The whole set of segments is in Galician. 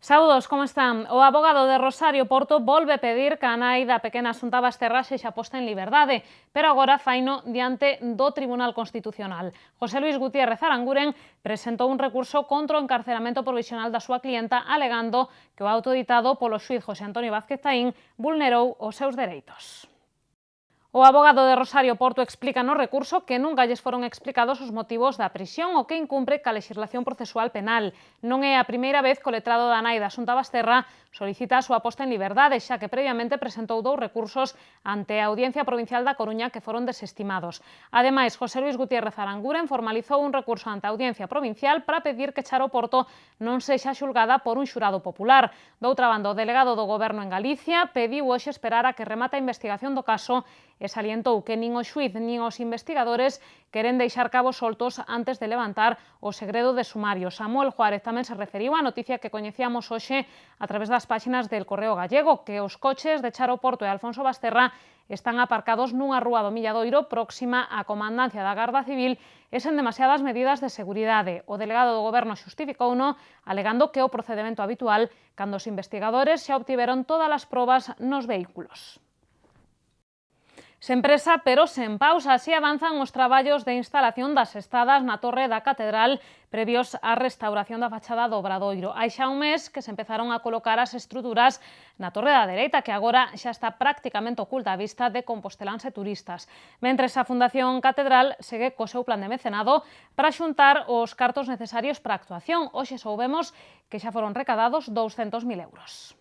Saúdos, como están? O avogado de Rosario Porto volve pedir que a nai da pequena Asunta Basterra sexa posta en liberdade, pero agora faino diante do Tribunal Constitucional. José Luis Gutiérrez Aranguren presentou un recurso contra o encarceramento provisional da súa clienta, alegando que o auto ditado polo xuíz José Antonio Vázquez Taín vulnerou os seus dereitos. O avogado de Rosario Porto explica no recurso que nunca lles foron explicados os motivos da prisión, o que incumpre ca legislación procesual penal. Non é a primeira vez que o letrado da nai da Asunta Basterra solicita a súa posta en liberdade, xa que previamente presentou 2 recursos ante a Audiencia Provincial da Coruña que foron desestimados. Ademais, José Luis Gutiérrez Aranguren formalizou un recurso ante a Audiencia Provincial para pedir que Charo Porto non sexa xulgada por un xurado popular. Doutra banda, o delegado do Goberno en Galicia pediu hoxe esperar a que remate a investigación do caso e salientou que nin o xuíz nin os investigadores queren deixar cabos soltos antes de levantar o segredo de sumario. Samuel Juárez tamén se referiu á noticia que coñecíamos hoxe a través das páxinas del Correo Gallego, que os coches de Charo Porto e Alfonso Basterra están aparcados nunha rúa do Milladoiro próxima á comandancia da Garda Civil e sen demasiadas medidas de seguridade. O delegado do Goberno xustificouno, alegando que é o procedimento habitual cando os investigadores xa obtiveron todas as probas nos vehículos. Sen presa, pero sen pausa, así avanzan os traballos de instalación das estadas na torre da Catedral previos á restauración da fachada do Obradoiro. Hai xa un mes que se empezaron a colocar as estruturas na torre da dereita, que agora xa está prácticamente oculta á vista de composteláns e turistas. Mentres a Fundación Catedral segue co seu plan de mecenado para xuntar os cartos necesarios para a actuación. Hoxe soubemos que xa foron recadados 200.000 euros.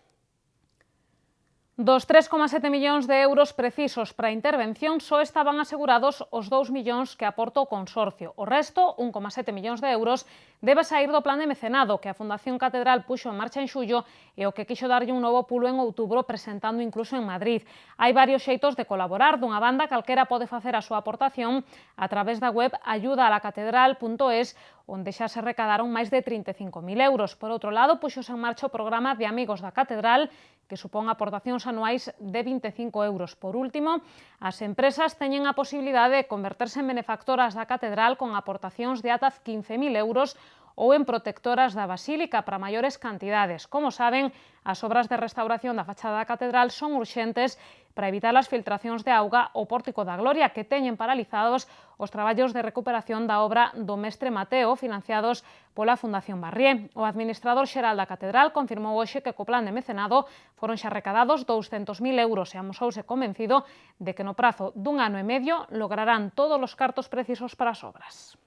Dos 3,7 millóns de euros precisos para a intervención, só estaban asegurados os 2 millóns que aporta o consorcio. O resto, 1,7 millóns de euros, debe sair do plan de mecenado que a Fundación Catedral puxo en marcha en xullo e o que quixo darlle un novo pulo en outubro, presentando incluso en Madrid. Hai varios xeitos de colaborar. Dunha banda, calquera pode facer a súa aportación a través da web ayudaalaCatedral.es, onde xa se recadaron máis de 35.000 euros. Por outro lado, puxose en marcha o programa de Amigos da Catedral, que supón aportacións anuais de 25 euros. Por último, as empresas teñen a posibilidade de converterse en benefactoras da Catedral con aportacións de ata 15.000 euros ou en protectoras da Basílica para maiores cantidades. Como saben, as obras de restauración da fachada da Catedral son urxentes para evitar as filtracións de auga ao Pórtico da Gloria, que teñen paralizados os traballos de recuperación da obra do Mestre Mateo, financiados pola Fundación Barrié. O administrador xeral da Catedral confirmou hoxe que co plan de mecenado foron xa recadados 200.000 euros e amosouse convencido de que no prazo dun ano e medio lograrán todos os cartos precisos para as obras.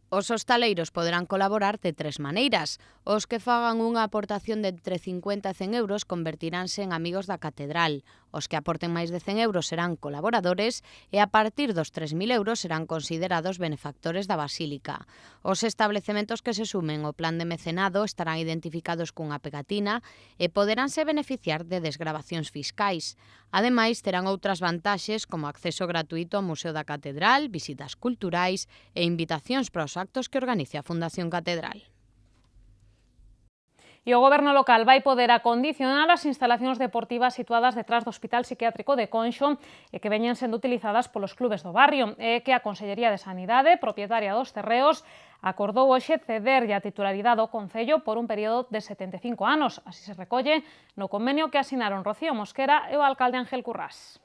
Os hostaleiros poderán colaborar de 3 maneiras. Os que fagan unha aportación de entre 50 e 100 euros convertiránse en amigos da Catedral. Os que aporten máis de 100 euros serán colaboradores e a partir dos 3.000 euros serán considerados benefactores da Basílica. Os establecementos que se sumen ao plan de mecenado estarán identificados cunha pegatina e poderánse beneficiar de desgravacións fiscais. Ademais, terán outras vantaxes como acceso gratuito ao Museo da Catedral, visitas culturais e invitacións para os actos que organice a Fundación Catedral. E o Goberno local vai poder acondicionar as instalacións deportivas situadas detrás do Hospital Psiquiátrico de Conxo e que veñen sendo utilizadas polos clubes do barrio. É que a Consellería de Sanidade, propietaria dos terreos, acordou hoxe cederlle a titularidade ao Concello por un período de 75 anos. Así se recolle no convenio que asinaron Rocío Mosquera e o alcalde Ángel Currás.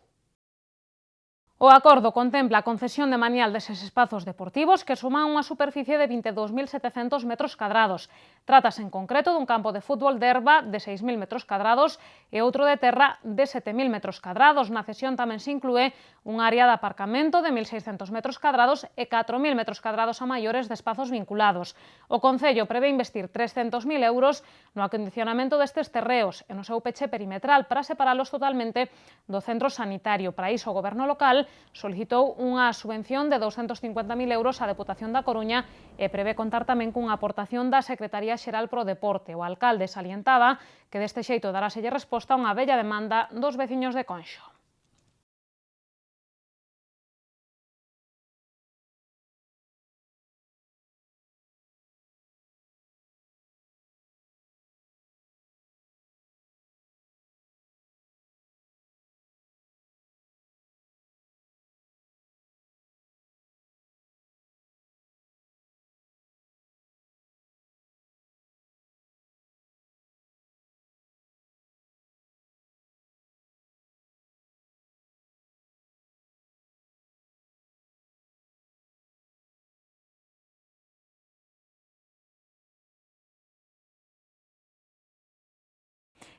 O acordo contempla a concesión de manial deses espazos deportivos que suman unha superficie de 22.700 metros cadrados. Trátase en concreto dun campo de fútbol de herba de 6.000 metros cadrados e outro de terra de 7.000 metros cadrados. Na cesión tamén se inclúe un área de aparcamento de 1.600 metros cadrados e 4.000 metros cadrados a maiores de espazos vinculados. O Concello prevé investir 300.000 euros no acondicionamento destes terreos e no seu peche perimetral para separalos totalmente do centro sanitario. Para iso, o Goberno local solicitou unha subvención de 250.000 euros á Deputación da Coruña e prevé contar tamén cunha aportación da Secretaría Xeral pro Deporte. O alcalde salientaba que deste xeito daráselle resposta a unha vella demanda dos veciños de Conxo.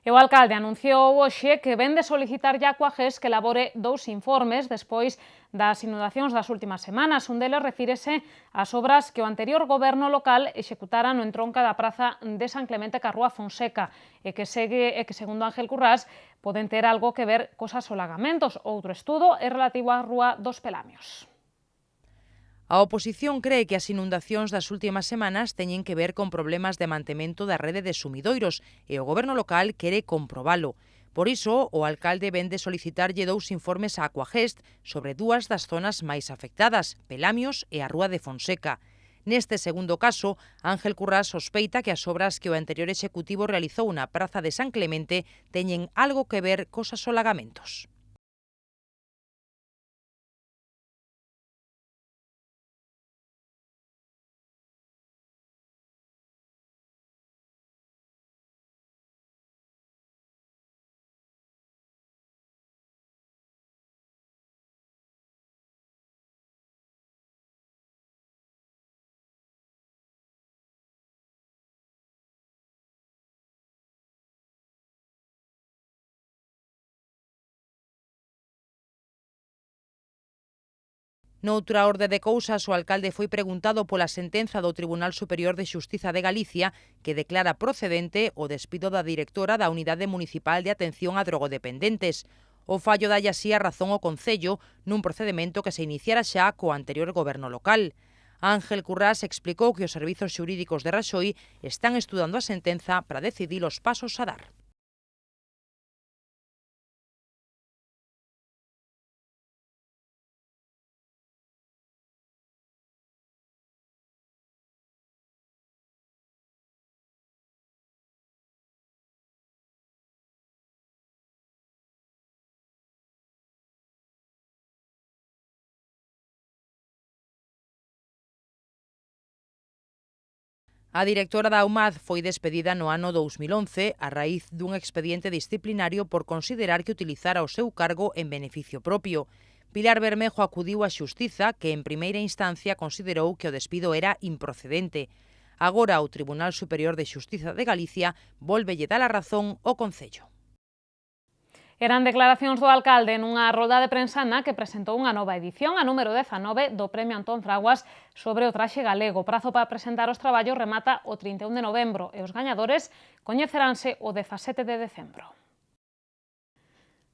E o alcalde anunciou hoxe que vén de solicitarlle a Aquagés que elabore 2 informes despois das inundacións das últimas semanas. Un deles refírese ás obras que o anterior goberno local executara no entronca da praza de San Clemente ca Rúa Fonseca e que segundo Ángel Currás, poden ter algo que ver cos asolagamentos. Outro estudo é relativo á Rúa dos Pelamios. A oposición cree que as inundacións das últimas semanas teñen que ver con problemas de mantemento da rede de sumidoiros e o goberno local quere comprobalo. Por iso, o alcalde vén de solicitarlle 2 informes a Aquagest sobre 2 das zonas máis afectadas, Pelamios e a Rúa de Fonseca. Neste segundo caso, Ángel Currás sospeita que as obras que o anterior executivo realizou na praza de San Clemente teñen algo que ver cos asolagamentos. Noutra orde de cousas, o alcalde foi preguntado pola sentenza do Tribunal Superior de Xustiza de Galicia que declara procedente o despido da directora da Unidade Municipal de Atención a Drogodependentes. O fallo dalle así a razón ao Concello nun procedemento que se iniciara xa co anterior goberno local. Ángel Currás explicou que os servizos xurídicos de Raxoi están estudando a sentenza para decidir os pasos a dar. A directora da UMAD foi despedida no ano 2011 a raíz dun expediente disciplinario por considerar que utilizara o seu cargo en beneficio propio. Pilar Bermejo acudiu á Xustiza, que en primeira instancia considerou que o despido era improcedente. Agora o Tribunal Superior de Xustiza de Galicia volvelle dar a razón ao Concello. Eran declaracións do alcalde nunha rolda de prensa na que presentou unha nova edición, a número 19 do Premio Antón Fraguas sobre o traxe galego. O prazo para presentar os traballos remata o 31 de novembro e os gañadores coñeceranse o 17 de decembro.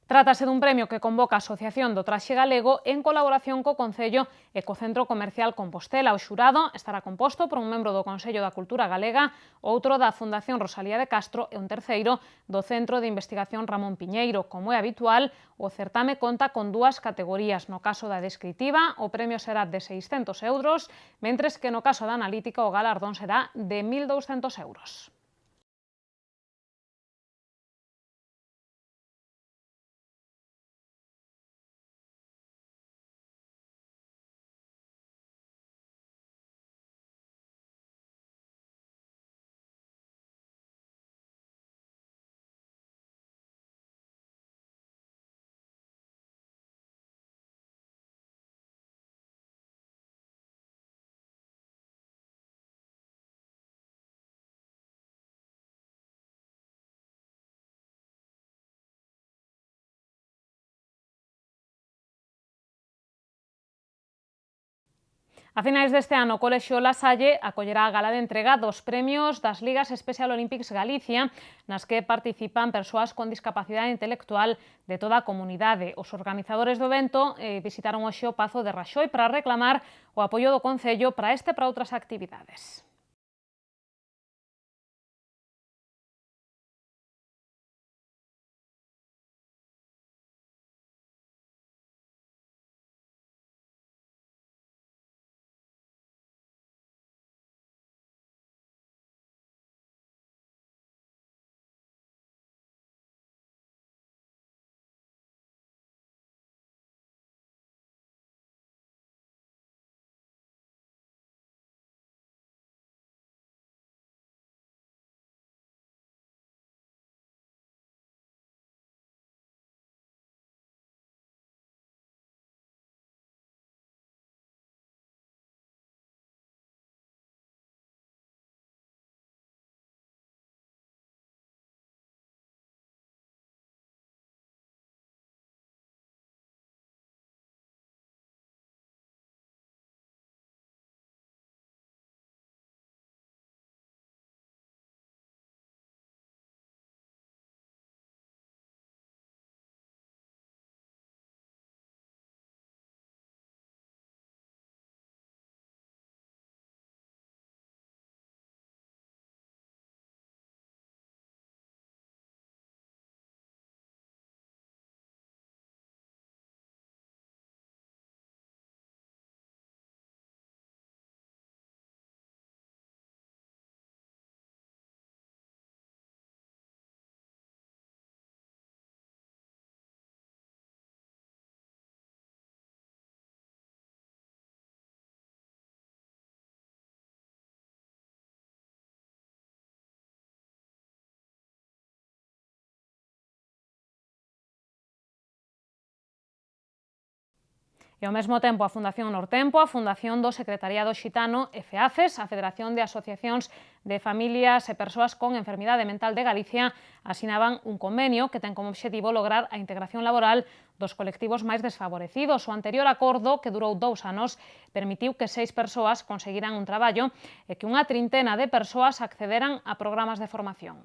Trátase dun premio que convoca a Asociación do Traxe Galego en colaboración co Concello e co Centro Comercial Compostela. O xurado estará composto por un membro do Consello da Cultura Galega, outro da Fundación Rosalía de Castro e un terceiro do Centro de Investigación Ramón Piñeiro. Como é habitual, o certame conta con 2 categorías. No caso da descritiva, o premio será de 600 euros, mentres que no caso da analítica o galardón será de 1.200 euros. A finais deste ano, o Colexio La Salle acollerá a gala de entrega dos premios das Ligas Special Olympics Galicia, nas que participan persoas con discapacidade intelectual de toda a comunidade. Os organizadores do evento visitaron hoxe o Pazo de Raxoi para reclamar o apoio do Concello para este e para outras actividades. E ao mesmo tempo a Fundación Nortempo, a Fundación do Secretariado Xitano e FEACES, a Federación de Asociacións de Familias e Persoas con Enfermidade Mental de Galicia, asinaban un convenio que ten como obxectivo lograr a integración laboral dos colectivos máis desfavorecidos. O anterior acordo, que durou 2 anos, permitiu que 6 persoas conseguiran un traballo e que unha trintena de persoas accederan a programas de formación.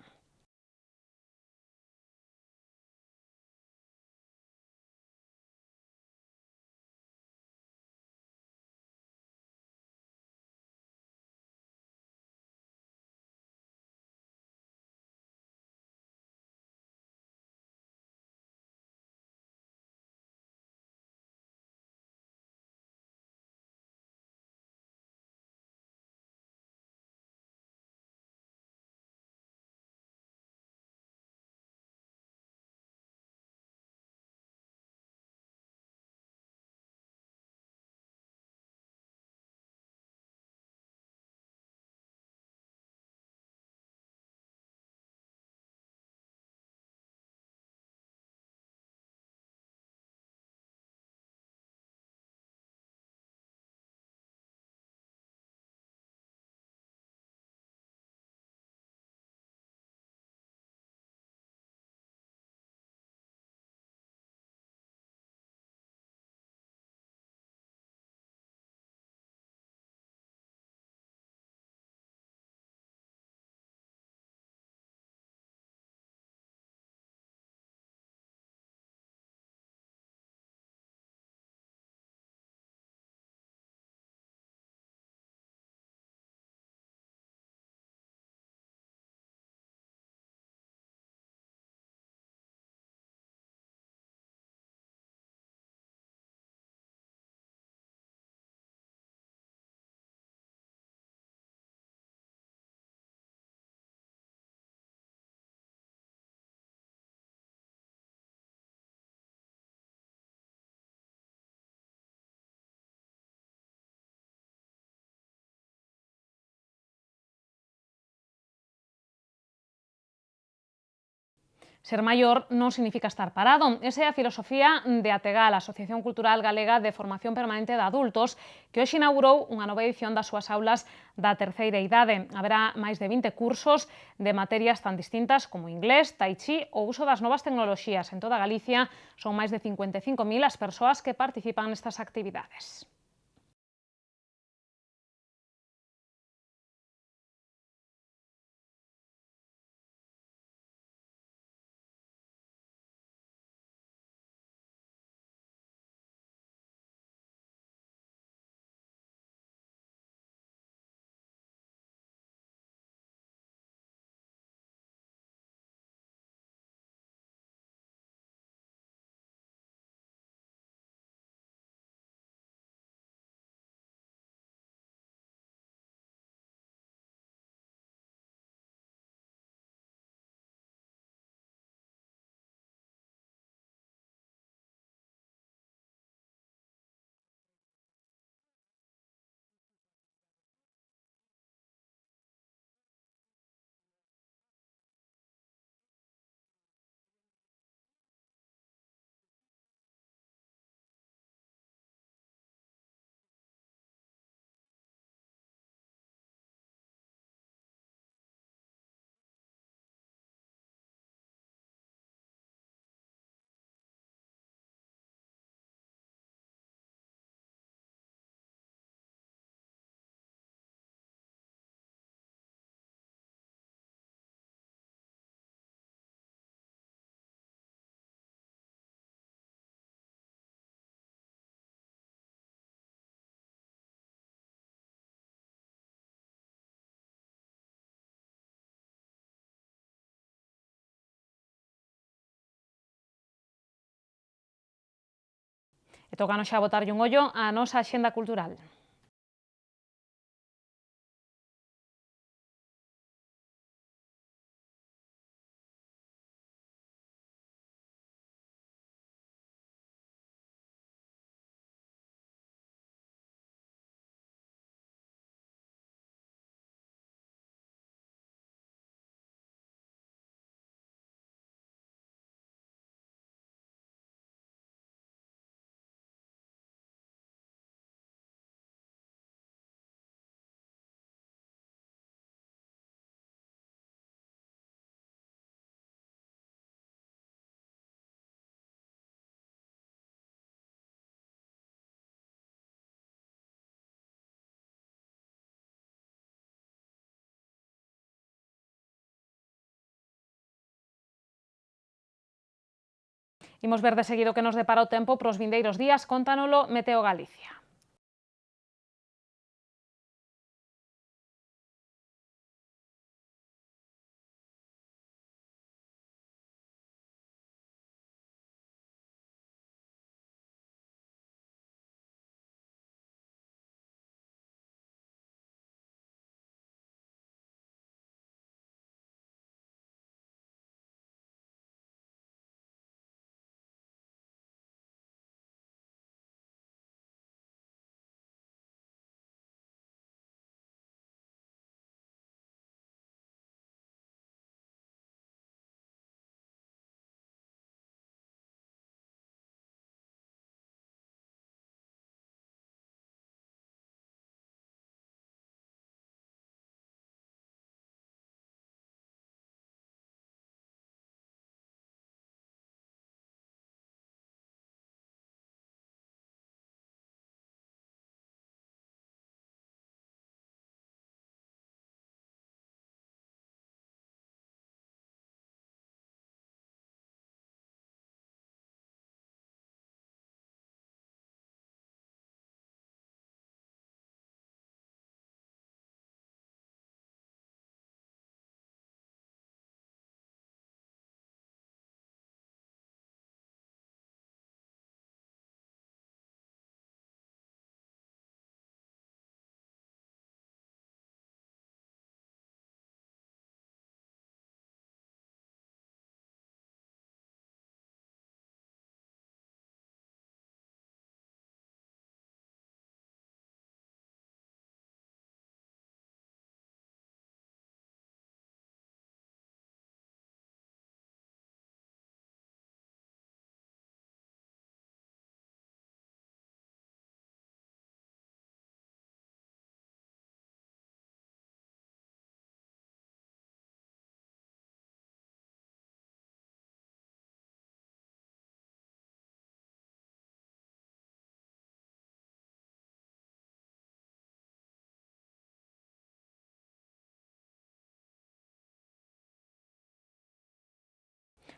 Ser maior non significa estar parado. Esa é a filosofía de Ategal, a Asociación Cultural Galega de Formación Permanente de Adultos, que hoxe inaugurou unha nova edición das súas aulas da terceira idade. Haberá máis de 20 cursos de materias tan distintas como inglés, tai chi ou uso das novas tecnoloxías. En toda Galicia son máis de 55.000 as persoas que participan nestas actividades. E tocanos xa botarlle un ollo á nosa axenda cultural. Imos ver de seguido que nos depara o tempo para os vindeiros días, cóntanolo Meteo Galicia.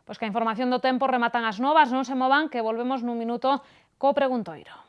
Pois que a información do tempo rematan as novas, non se movan que volvemos nun minuto co preguntoiro.